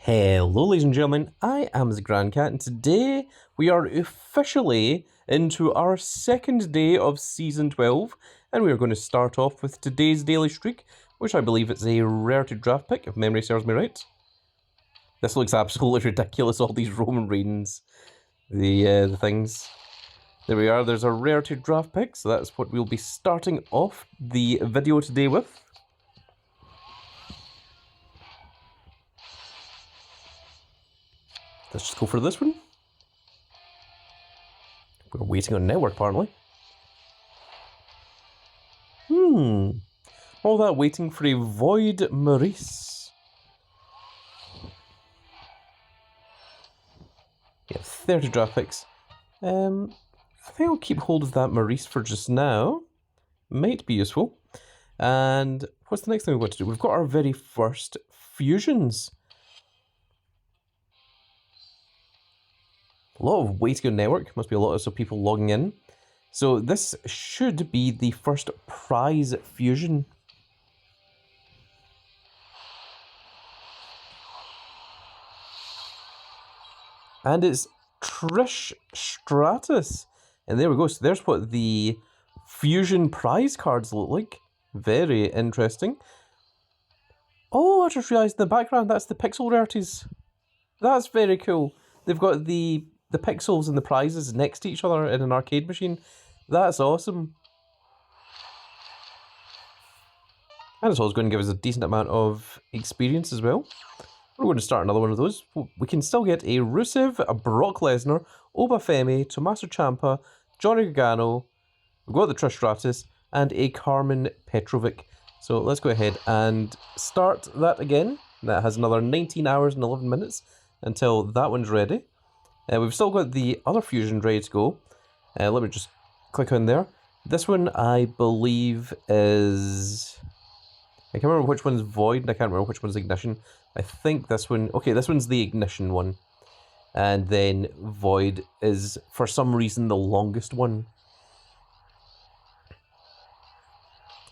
Hello ladies and gentlemen, I am the Grand Cat and today we are officially into our second day of Season 12 and we are going to start off with today's daily streak, which I believe is a rarity draft pick, if memory serves me right. This looks absolutely ridiculous, all these Roman Reigns, the things. There we are, there's a rarity draft pick, so that's what we'll be starting off the video today with. Let's just go for this one. We're waiting on network, apparently. All that waiting for a Void Maurice. Yeah, 30 draft picks. I think I'll keep hold of that Maurice for just now. Might be useful. And what's the next thing we've got to do? We've got our very first fusions. A lot of waiting on network. Must be a lot of people logging in. So this should be the first prize fusion. And it's Trish Stratus. And there we go. So there's what the fusion prize cards look like. Very interesting. Oh, I just realised in the background that's the pixel rarities. That's very cool. They've got the pixels and the prizes next to each other in an arcade machine. That's awesome. And it's also going to give us a decent amount of experience as well. We're going to start another one of those. We can still get a Rusev, a Brock Lesnar, Obafemi, Tommaso Ciampa, Johnny Gargano. We've got the Trish Stratus and a Carmen Petrovic. So let's go ahead and start that again. That has another 19 hours and 11 minutes until that one's ready. We've still got the other fusion ready to go. Let me just click on there. This one, I believe, is... I can't remember which one's Void and I can't remember which one's Ignition. I think this one... Okay, this one's the Ignition one. And then Void is, for some reason, the longest one.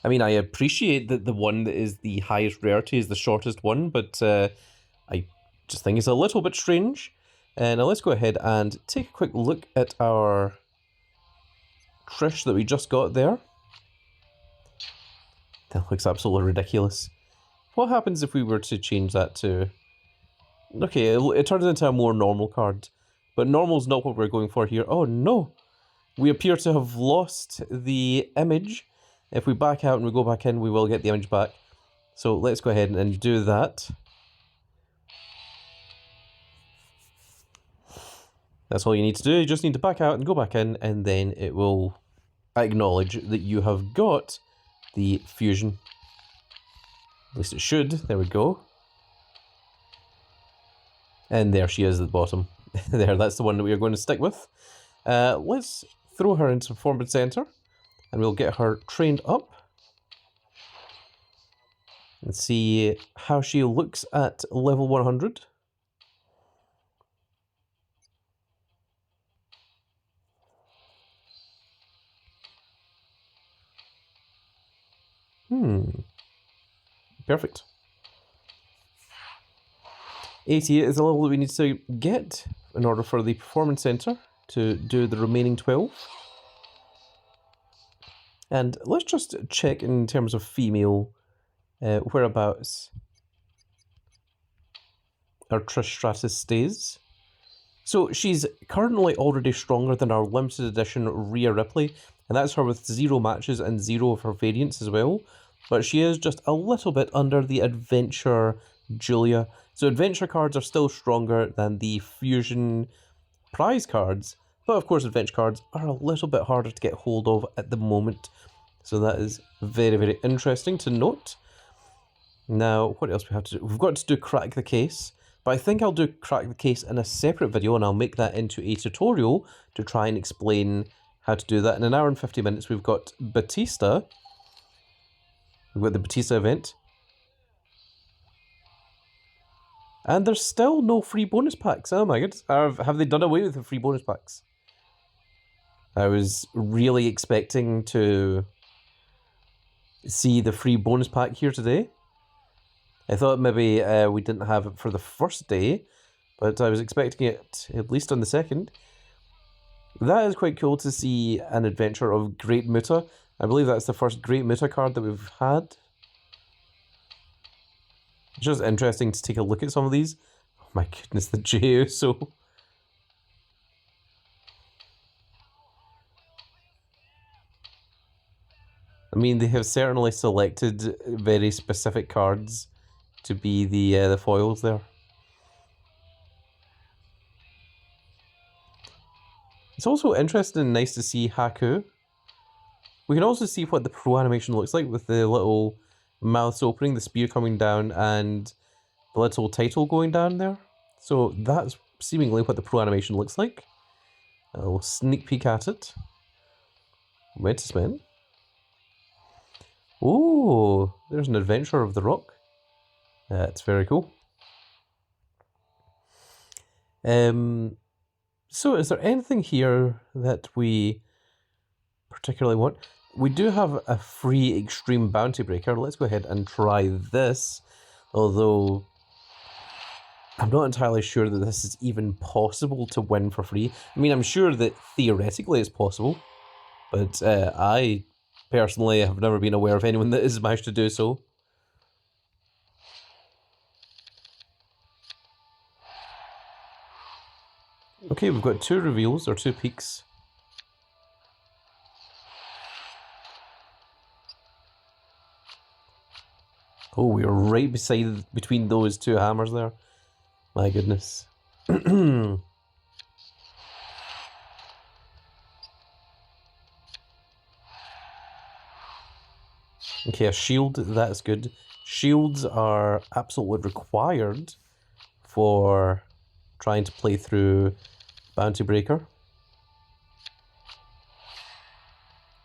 I mean, I appreciate that the one that is the highest rarity is the shortest one, but I just think it's a little bit strange. Now let's go ahead and take a quick look at our Trish that we just got there. That looks absolutely ridiculous. What happens if we were to change that to... Okay, it turns into a more normal card. But normal's not what we're going for here. Oh no! We appear to have lost the image. If we back out and we go back in, we will get the image back. So let's go ahead and do that. That's all you need to do. You just need to back out and go back in, and then it will acknowledge that you have got the fusion. At least it should. There we go. And there she is at the bottom. There, that's the one that we are going to stick with. Let's throw her into Performance Center, and we'll get her trained up. And see how she looks at level 100. Perfect. 88 is the level that we need to get in order for the Performance Center to do the remaining 12. And let's just check in terms of female whereabouts our Trish Stratus stays. So she's currently already stronger than our limited edition Rhea Ripley, and that's her with 0 matches and 0 of her variants as well. But she is just a little bit under the Adventure Julia. So Adventure cards are still stronger than the Fusion prize cards, but of course Adventure cards are a little bit harder to get hold of at the moment. So that is very, very interesting to note. Now, what else we have to do? We've got to do Crack the Case. But I think I'll do Crack the Case in a separate video, and I'll make that into a tutorial to try and explain how to do that. In an hour and 50 minutes, we've got Batista. We've got the Batista event. And there's still no free bonus packs. Oh my goodness. Have they done away with the free bonus packs? I was really expecting to see the free bonus pack here today. I thought maybe we didn't have it for the first day, but I was expecting it at least on the second. That is quite cool to see an adventure of Great Muta. I believe that's the first Great Muta card that we've had. It's just interesting to take a look at some of these. Oh my goodness, the Jey Uso. I mean, they have certainly selected very specific cards to be the foils there. It's also interesting and nice to see Haku. We can also see what the pro animation looks like with the little mouths opening, the spear coming down, and the little title going down there. So that's seemingly what the pro animation looks like. A little sneak peek at it. Metis Man. Oh, there's an adventure of the Rock. That's very cool. So is there anything here that we particularly want? We do have a free Extreme Bounty Breaker. Let's go ahead and try this. Although I'm not entirely sure that this is even possible to win for free. I mean, I'm sure that theoretically it's possible, but I personally have never been aware of anyone that has managed to do so. Okay, we've got 2 reveals, or 2 peaks. Oh, we are right between those 2 hammers there. My goodness. Okay, a shield, that's good. Shields are absolutely required for trying to play through Bounty Breaker.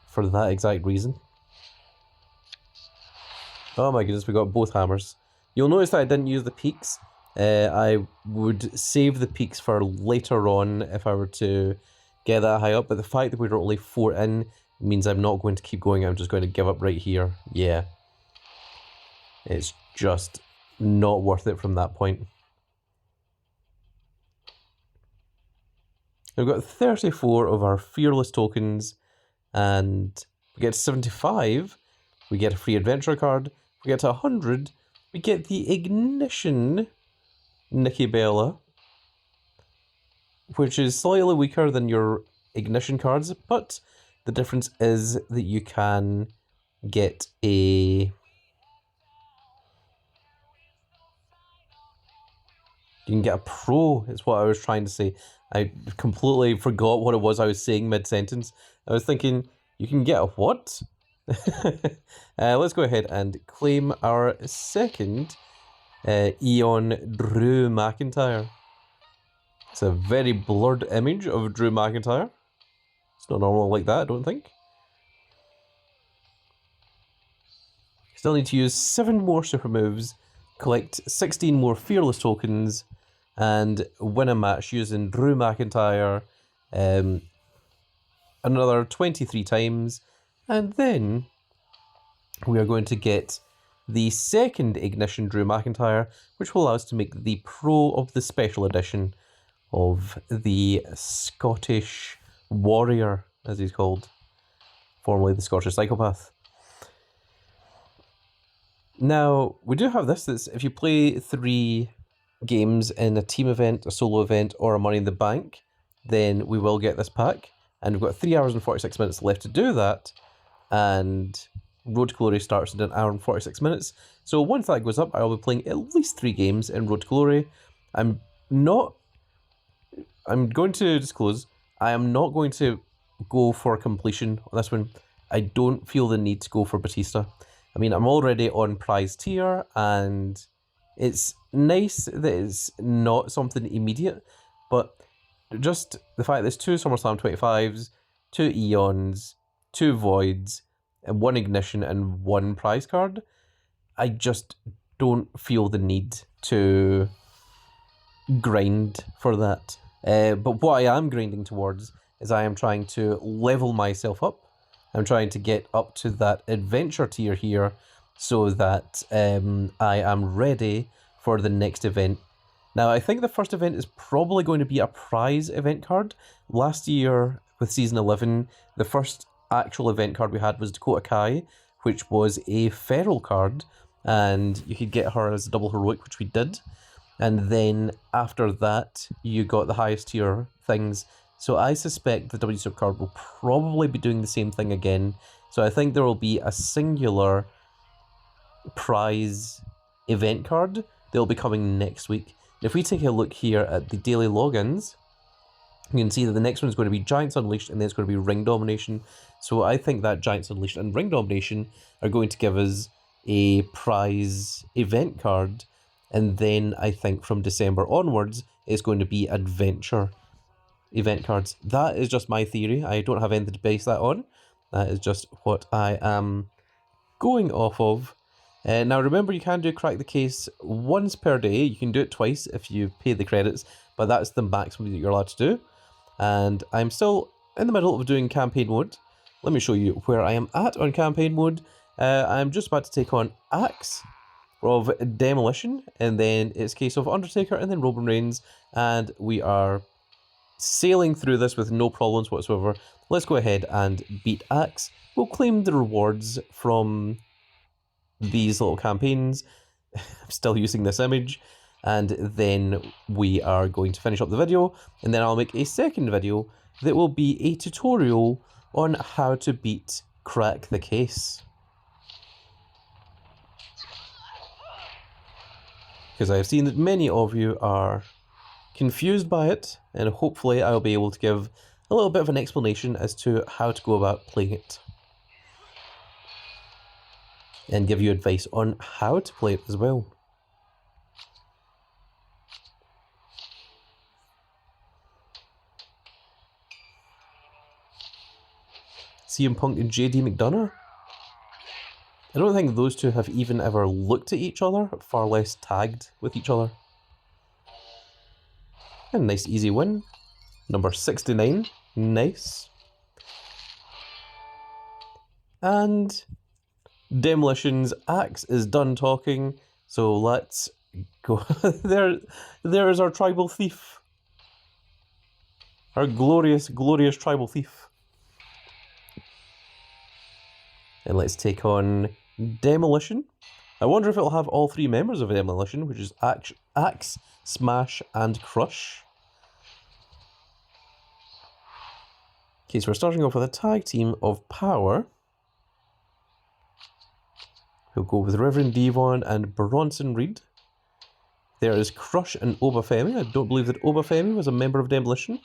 For that exact reason. Oh my goodness, we got both hammers. You'll notice that I didn't use the peaks. I would save the peaks for later on if I were to get that high up, but the fact that we're only 4 in means I'm not going to keep going, I'm just going to give up right here. Yeah. It's just not worth it from that point. We've got 34 of our Fearless tokens, and we get 75, we get a free adventure card. We get to 100, we get the Ignition Nikki Bella, which is slightly weaker than your Ignition cards, but the difference is that you can get a... You can get a pro, is what I was trying to say. I completely forgot what it was I was saying mid-sentence. I was thinking, you can get a what? Let's go ahead and claim our second Eon Drew McIntyre. It's a very blurred image of Drew McIntyre. It's not normal like that, I don't think. Still need to use 7 more super moves, collect 16 more Fearless tokens, and win a match using Drew McIntyre another 23 times. And then we are going to get the second Ignition Drew McIntyre, which will allow us to make the pro of the special edition of the Scottish Warrior, as he's called, formerly the Scottish Psychopath. Now, we do have this, that's if you play 3 games in a team event, a solo event, or a Money in the Bank, then we will get this pack. And we've got 3 hours and 46 minutes left to do that. And Road to Glory starts in 1 hour and 46 minutes. So once that goes up, I'll be playing at least 3 games in Road to Glory. I'm going to disclose, I am not going to go for completion on this one. I don't feel the need to go for Batista. I mean, I'm already on prize tier, and it's nice that it's not something immediate, but just the fact there's 2 SummerSlam 25s, 2 Eons, 2 Voids, and 1 Ignition and 1 prize card, I just don't feel the need to grind for that. But what I am grinding towards is I am trying to level myself up. I'm trying to get up to that adventure tier here, so that I am ready for the next event. Now, I think the first event is probably going to be a prize event card. Last year, with Season 11, the first actual event card we had was Dakota Kai, which was a feral card, and you could get her as a double heroic, which we did. And then after that, you got the highest tier things. So I suspect the W Supercard will probably be doing the same thing again. So I think there will be a singular prize event card that will be coming next week. If we take a look here at the daily logins, you can see that the next one is going to be Giants Unleashed, and then it's going to be Ring Domination. So I think that Giants Unleashed and Ring Domination are going to give us a prize event card, and then I think from December onwards, it's going to be Adventure event cards. That is just my theory. I don't have anything to base that on. That is just what I am going off of. Now remember, you can do Crack the Case once per day. You can do it twice if you pay the credits, but that's the maximum that you're allowed to do. And I'm still in the middle of doing campaign mode. Let me show you where I am at on campaign mode. I'm just about to take on Axe of Demolition, and then it's a case of Undertaker and then Roman Reigns, and we are sailing through this with no problems whatsoever. Let's go ahead and beat Axe. We'll claim the rewards from these little campaigns. I'm still using this image, and then we are going to finish up the video, and then I'll make a second video that will be a tutorial on how to beat Crack the Case. Because I've seen that many of you are confused by it, and hopefully I'll be able to give a little bit of an explanation as to how to go about playing it. And give you advice on how to play it as well. CM Punk and JD McDonough? I don't think those two have even ever looked at each other, far less tagged with each other. A nice easy win. Number 69. Nice. And Demolition's Axe is done talking, so let's go. There is our tribal thief. Our glorious, glorious tribal thief. And let's take on Demolition. I wonder if it'll have all three members of Demolition, which is Axe, Smash, and Crush. Okay, so we're starting off with a tag team of Power. We'll go with Reverend Devon and Bronson Reed. There is Crush and Obafemi. I don't believe that Obafemi was a member of Demolition,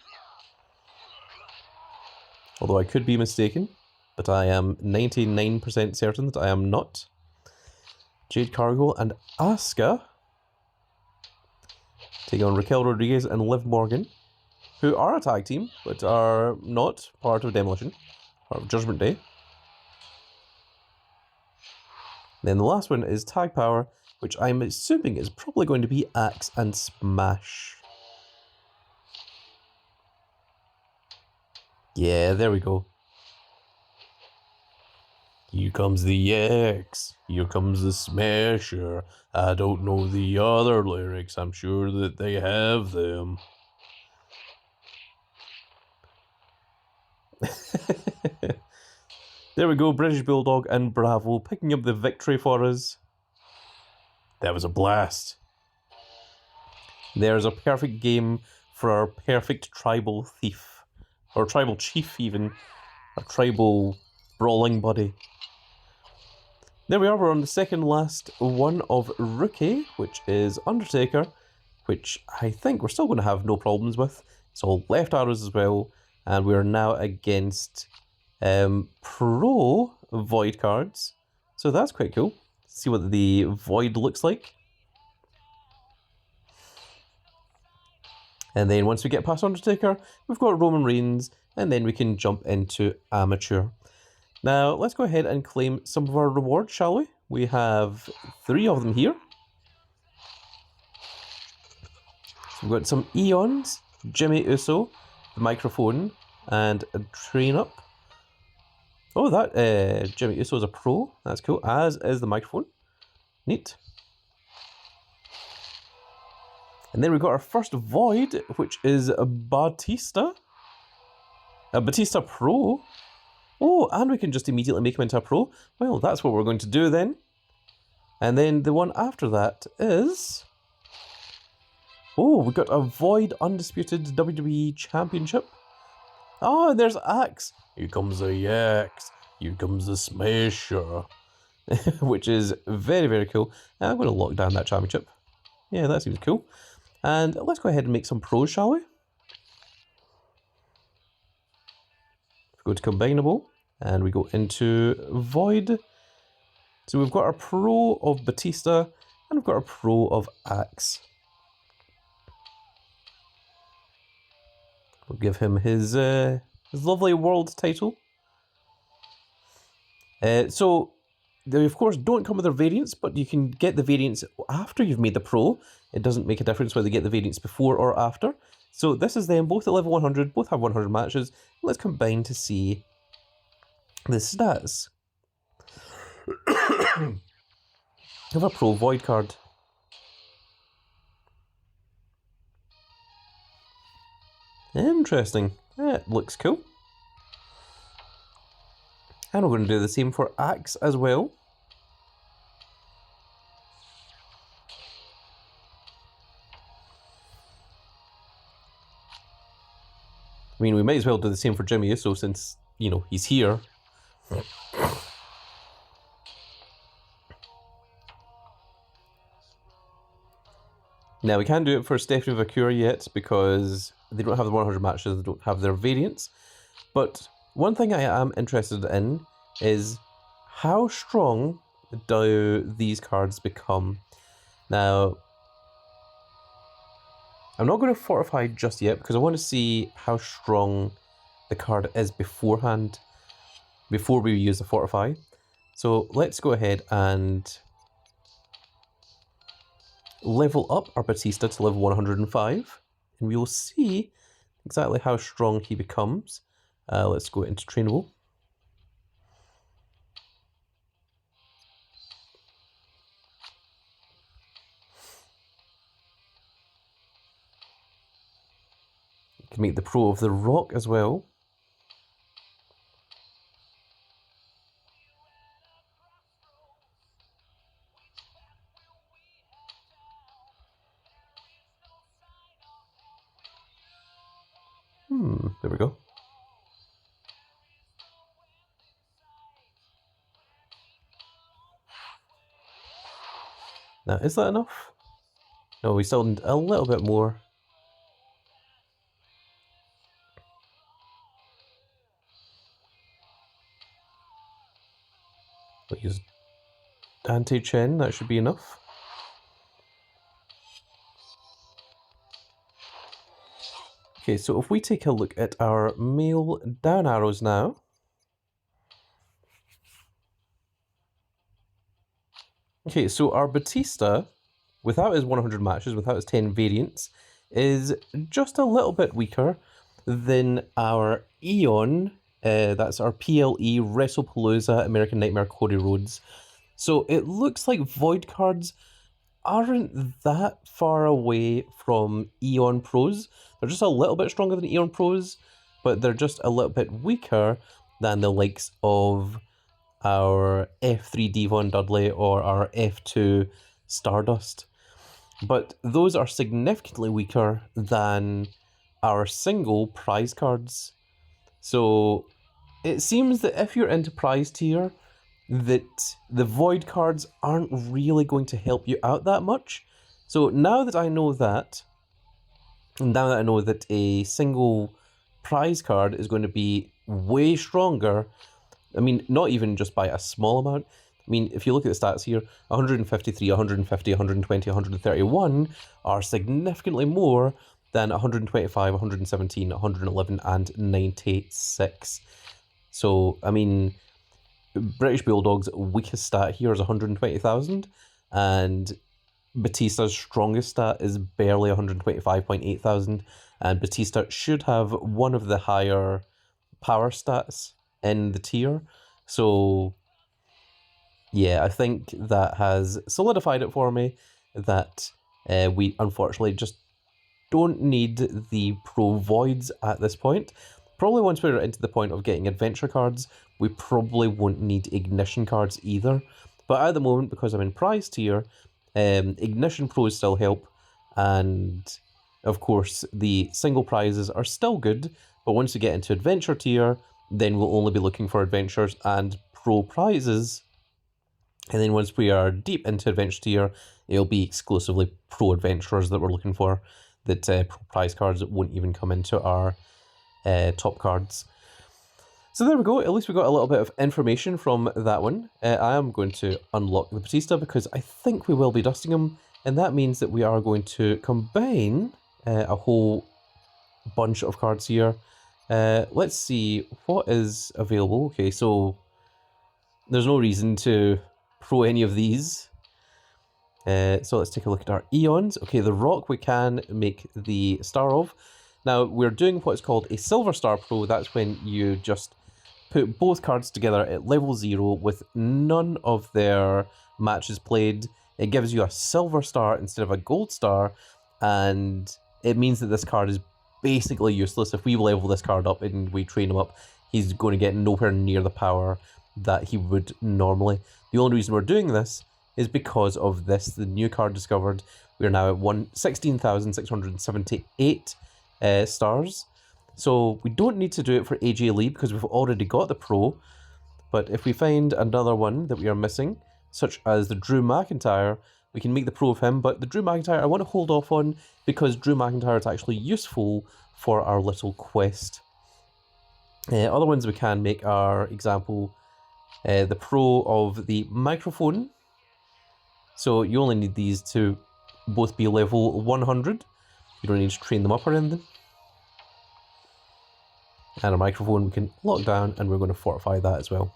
although I could be mistaken, but I am 99% certain that I am not. Jade Cargill and Asuka take on Raquel Rodriguez and Liv Morgan, who are a tag team, but are not part of Demolition, part of Judgment Day. Then the last one is Tag Power, which I'm assuming is probably going to be Axe and Smash. Yeah, there we go. Here comes the Axe, here comes the Smasher. I don't know the other lyrics, I'm sure that they have them. There we go, British Bulldog and Bravo picking up the victory for us. That was a blast. There's a perfect game for our perfect tribal thief. Or tribal chief even. A tribal brawling buddy. There we are, we're on the second last one of Rookie, which is Undertaker, which I think we're still going to have no problems with. It's all left arrows as well, and we're now against pro Void cards. So that's quite cool. See what the Void looks like. And then once we get past Undertaker, we've got Roman Reigns, and then we can jump into Amateur. Now, let's go ahead and claim some of our rewards, shall we? We have 3 of them here. So we've got some Eons, Jimmy Uso, the microphone, and a train up. Oh, that Jimmy Uso's a pro. That's cool. As is the microphone. Neat. And then we've got our first Void, which is a Batista. A Batista Pro. Oh, and we can just immediately make him into a pro. Well, that's what we're going to do then. And then the one after that is... Oh, we got a Void Undisputed WWE Championship. Oh, and there's Axe. Here comes the Axe. Here comes the Smasher. Which is very, very cool. I'm going to lock down that championship. Yeah, that seems cool. And let's go ahead and make some pros, shall we? Go to combinable, and we go into Void. So we've got our pro of Batista, and we've got our pro of Axe. We'll give him his lovely world title. So they of course don't come with their variants, but you can get the variants after you've made the pro. It doesn't make a difference whether you get the variants before or after. So this is them, both at level 100, both have 100 matches. Let's combine to see the stats. I have a pro Void card. Interesting. That looks cool. And we're going to do the same for Axe as well. I mean, we might as well do the same for Jimmy Uso since, you know, he's here. Now, we can't do it for Stephanie Vakura yet because they don't have the 100 matches, they don't have their variants. But one thing I am interested in is how strong do these cards become? Now, I'm not going to fortify just yet because I want to see how strong the card is beforehand, before we use the fortify. So let's go ahead and level up our Batista to level 105, and we will see exactly how strong he becomes. Let's go into trainable. You can make the pro of the Rock as well. There we go. Now, is that enough? No, we still need a little bit more. We'll use Dante Chen, that should be enough. Okay, so if we take a look at our male down arrows now. Okay, so our Batista, without his 100 matches, without his 10 variants, is just a little bit weaker than our Eon. That's our PLE WrestlePalooza American Nightmare Cody Rhodes. So it looks like Void cards aren't that far away from Eon Pros. They're just a little bit stronger than Eon Pros, but they're just a little bit weaker than the likes of our F3 Devon Dudley or our F2 Stardust. But those are significantly weaker than our single prize cards. So it seems that if you're into prize tier, that the Void cards aren't really going to help you out that much. So now that I know that, and now that I know that a single prize card is going to be way stronger, I mean, not even just by a small amount. I mean, if you look at the stats here, 153, 150, 120, 131 are significantly more than 125, 117, 111, and 96. So, I mean, British Bulldog's weakest stat here is 120,000, and Batista's strongest stat is barely 125.8 thousand, and Batista should have one of the higher power stats in the tier, So yeah, I think that has solidified it for me that we unfortunately just don't need the Pro Voids at this point. Probably once we're into the point of getting adventure cards, we probably won't need ignition cards either. But at the moment, because I'm in prize tier, ignition pros still help, and of course the single prizes are still good, but once we get into adventure tier, then we'll only be looking for adventures and pro prizes. And then once we are deep into adventure tier, it'll be exclusively pro adventurers that we're looking for. That pro prize cards won't even come into our top cards. So there we go, at least we got a little bit of information from that one. I am going to unlock the Batista because I think we will be dusting him, and that means that we are going to combine a whole bunch of cards here. Let's see what is available. Okay, so there's no reason to pro any of these. So let's take a look at our Eons. Okay, the Rock we can make the Star of. Now, we're doing what's called a Silver Star Pro. That's when you just put both cards together at level 0 with none of their matches played. It gives you a Silver Star instead of a Gold Star, and it means that this card is basically useless. If we level this card up and we train him up, he's going to get nowhere near the power that he would normally. The only reason we're doing this is because of this, the new card discovered. We're now at 16,678 stars. So we don't need to do it for AJ Lee because we've already got the Pro. But if we find another one that we are missing, such as the Drew McIntyre, we can make the Pro of him. But the Drew McIntyre I want to hold off on because Drew McIntyre is actually useful for our little quest. Other ones we can make are, example, the Pro of the microphone. So you only need these to both be level 100. You don't need to train them up or anything. And a microphone we can lock down, and we're going to fortify that as well.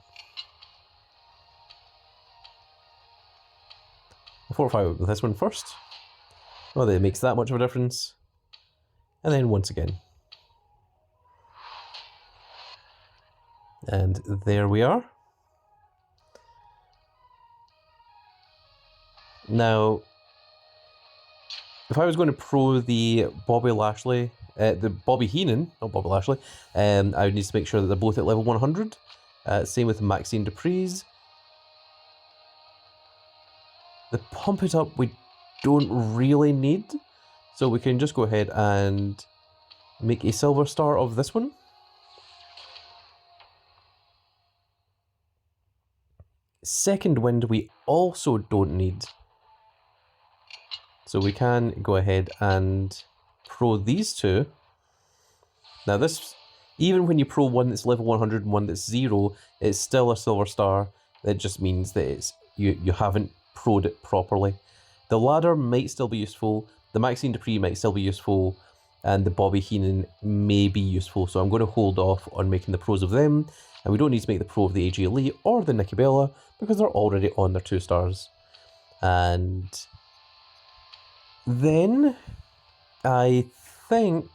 I'll fortify it with this one first. Not that it makes that much of a difference. And then once again. And there we are. Now, if I was going to pro the Bobby Lashley, the Bobby Heenan, not Bobby Lashley, I would need to make sure that they're both at level 100. Same with Maxine Dupree's. The Pump It Up we don't really need, so we can just go ahead and make a Silver Star of this one. Second Wind we also don't need. So we can go ahead and pro these two. Now this, even when you pro one that's level 100 and one that's 0, it's still a Silver Star. That just means that it's you haven't pro'd it properly. The Ladder might still be useful, the Maxine Dupree might still be useful, and the Bobby Heenan may be useful, so I'm going to hold off on making the pros of them, and we don't need to make the pro of the AJ Lee or the Nikki Bella, because they're already on their 2 stars. And then I think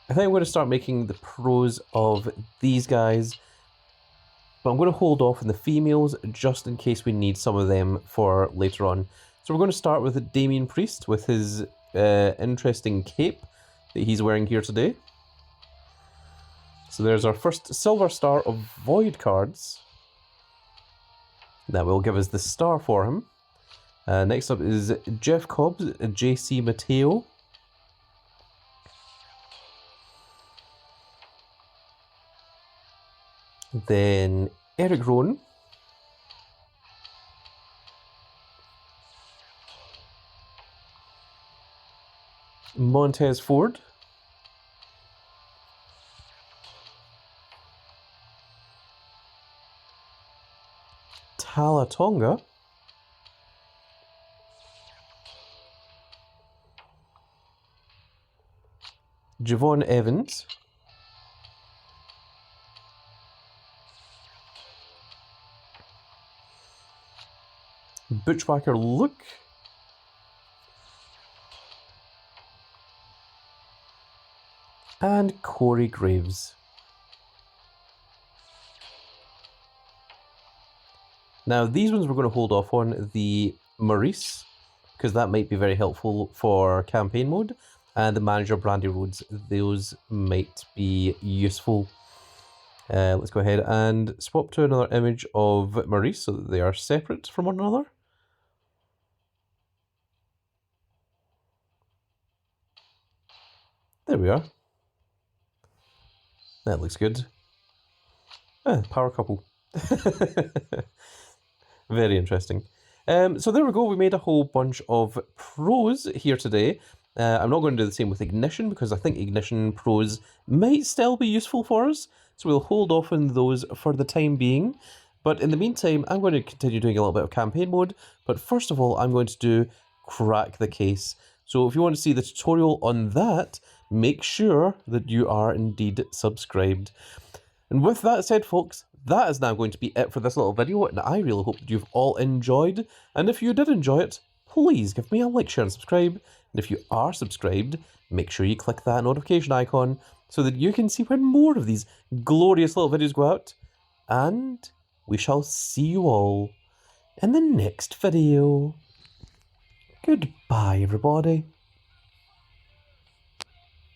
I'm going to start making the pros of these guys, but I'm going to hold off on the females just in case we need some of them for later on. So we're going to start with Damian Priest with his interesting cape that he's wearing here today. So there's our first Silver Star of Void cards. That will give us the star for him. Next up is Jeff Cobbs, JC Mateo. Then Eric Rowan. Montez Ford. Tala Tonga. Javon Evans. Butchwhacker Luke. And Corey Graves. Now, these ones we're going to hold off on. The Maurice, because that might be very helpful for campaign mode, and the Manager Brandy Rhodes, those might be useful. Let's go ahead and swap to another image of Maurice so that they are separate from one another. There we are. That looks good. Power couple. Very interesting. So there we go. We made a whole bunch of pros here today. I'm not going to do the same with Ignition because I think Ignition pros might still be useful for us. So we'll hold off on those for the time being. But in the meantime, I'm going to continue doing a little bit of campaign mode. But first of all, I'm going to do Crack the Case. So if you want to see the tutorial on that, make sure that you are indeed subscribed. And with that said, folks, that is now going to be it for this little video, and I really hope that you've all enjoyed. And if you did enjoy it, please give me a like, share, and subscribe. And if you are subscribed, make sure you click that notification icon so that you can see when more of these glorious little videos go out. And we shall see you all in the next video. Goodbye, everybody.